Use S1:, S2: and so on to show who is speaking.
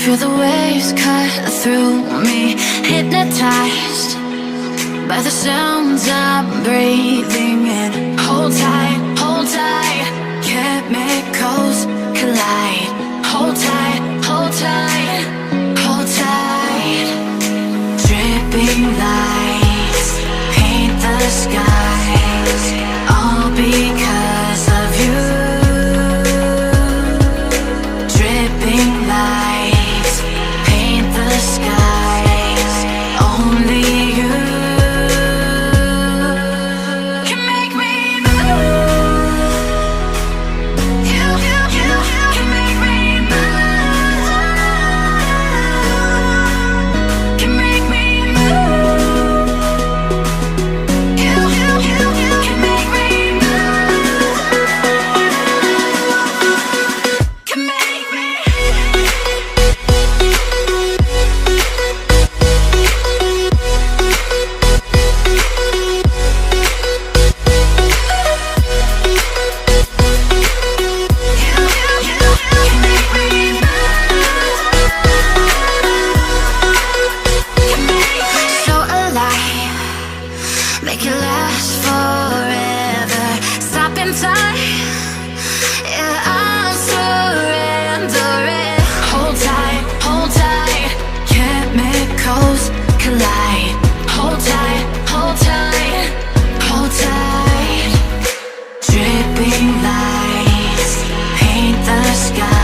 S1: Feel the waves cut through me, hypnotized by the sounds I'm breathing in. Hold tight, chemicals collide. Hold tight, hold tight, hold tight. Dripping lights paint the skies, all because of you. Dripping lights paint the skies, only you can make me move. You can make me move. Can make me move. You can make me move. Can make me. So alive, make it last forever. Stop in time, yeah, I'm surrendering. Hold tight, chemicals collide. Hold tight, hold tight, hold tight. Dripping lights paint the sky.